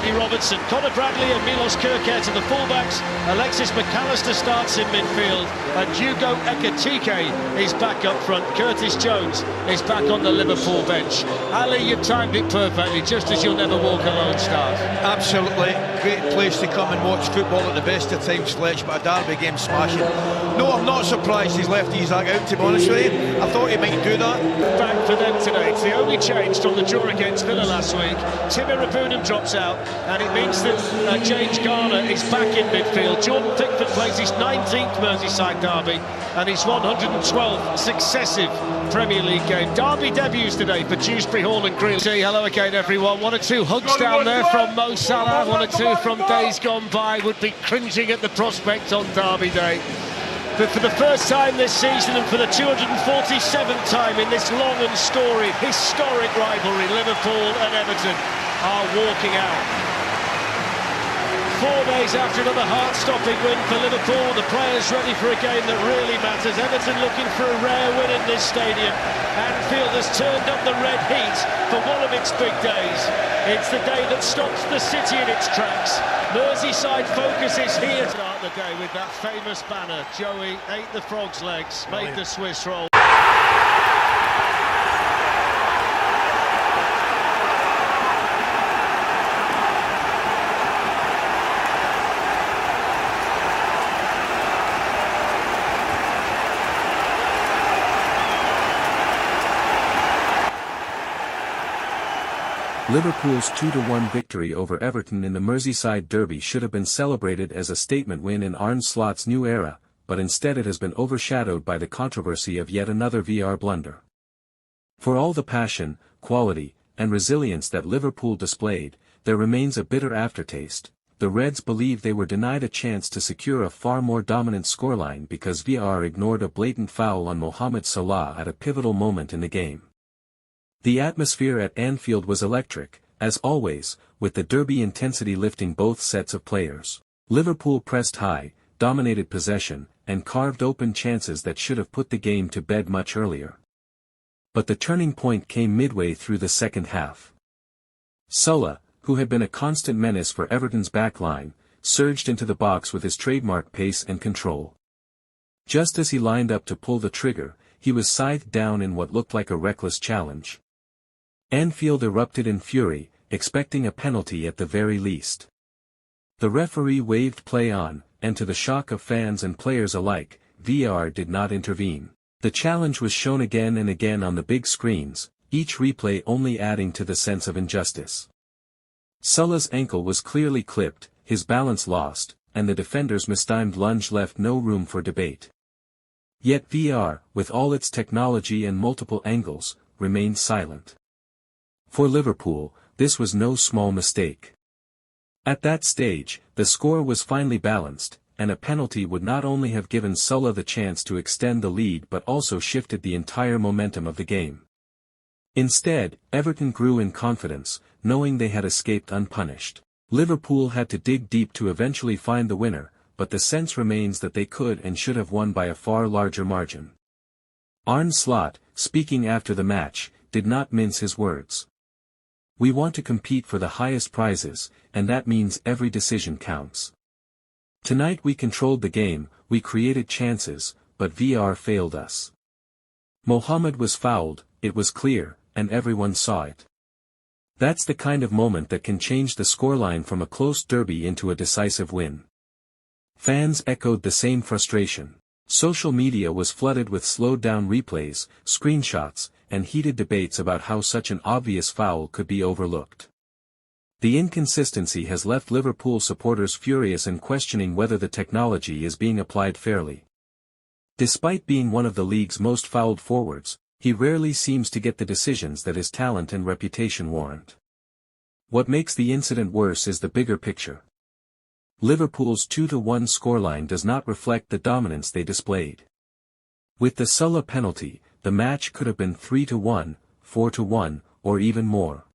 Andy Robertson, Conor Bradley and Milos Kerkez are the fullbacks. Alexis McAllister starts in midfield, and Hugo Ekitike is back up front. Curtis Jones is back on the Liverpool bench. Ali, you timed it perfectly, just as you'll never walk alone start. Absolutely, great place to come and watch football at the best of times, Fletch, but a derby game smashing. No, I'm not surprised he's left Isaac out, to be honest with you. I thought he might do that. Back for them today. It's the only change from the draw against Villa last week. Tim Irabunum drops out, and it means that James Garner is back in midfield. Jordan Pickford plays his 19th Merseyside Derby and his 112th successive Premier League game. Derby debuts today for Dewsbury Hall and Green. Hello again, everyone. One or two hugs down there from Mo Salah, one or two from days gone by. Would be cringing at the prospect on Derby Day. But for the first time this season, and for the 247th time in this long and storied, historic rivalry, Liverpool and Everton are walking out. 4 days after another heart-stopping win for Liverpool, the players ready for a game that really matters. Everton looking for a rare win in this stadium. Anfield has turned up the red heat for one of its big days. It's the day that stops the city in its tracks. Merseyside focus is here to start the day with that famous banner. Joey ate the frog's legs, made the Swiss roll. Liverpool's 2-1 victory over Everton in the Merseyside Derby should have been celebrated as a statement win in Arne Slot's new era, but instead it has been overshadowed by the controversy of yet another VAR blunder. For all the passion, quality, and resilience that Liverpool displayed, there remains a bitter aftertaste. The Reds believe they were denied a chance to secure a far more dominant scoreline because VAR ignored a blatant foul on Mohamed Salah at a pivotal moment in the game. The atmosphere at Anfield was electric, as always, with the derby intensity lifting both sets of players. Liverpool pressed high, dominated possession, and carved open chances that should have put the game to bed much earlier. But the turning point came midway through the second half. Salah, who had been a constant menace for Everton's backline, surged into the box with his trademark pace and control. Just as he lined up to pull the trigger, he was scythed down in what looked like a reckless challenge. Anfield erupted in fury, expecting a penalty at the very least. The referee waved play on, and to the shock of fans and players alike, VAR did not intervene. The challenge was shown again and again on the big screens, each replay only adding to the sense of injustice. Salah's ankle was clearly clipped, his balance lost, and the defender's mistimed lunge left no room for debate. Yet VAR, with all its technology and multiple angles, remained silent. For Liverpool, this was no small mistake. At that stage, the score was finely balanced, and a penalty would not only have given Salah the chance to extend the lead but also shifted the entire momentum of the game. Instead, Everton grew in confidence, knowing they had escaped unpunished. Liverpool had to dig deep to eventually find the winner, but the sense remains that they could and should have won by a far larger margin. Arne Slot, speaking after the match, did not mince his words. "We want to compete for the highest prizes, and that means every decision counts. Tonight we controlled the game, we created chances, but VAR failed us. Mohamed was fouled, it was clear, and everyone saw it. That's the kind of moment that can change the scoreline from a close derby into a decisive win." Fans echoed the same frustration. Social media was flooded with slowed-down replays, screenshots, and heated debates about how such an obvious foul could be overlooked. The inconsistency has left Liverpool supporters furious and questioning whether the technology is being applied fairly. Despite being one of the league's most fouled forwards, he rarely seems to get the decisions that his talent and reputation warrant. What makes the incident worse is the bigger picture. Liverpool's 2-1 scoreline does not reflect the dominance they displayed. With the Salah penalty, the match could have been 3-1, 4-1, or even more.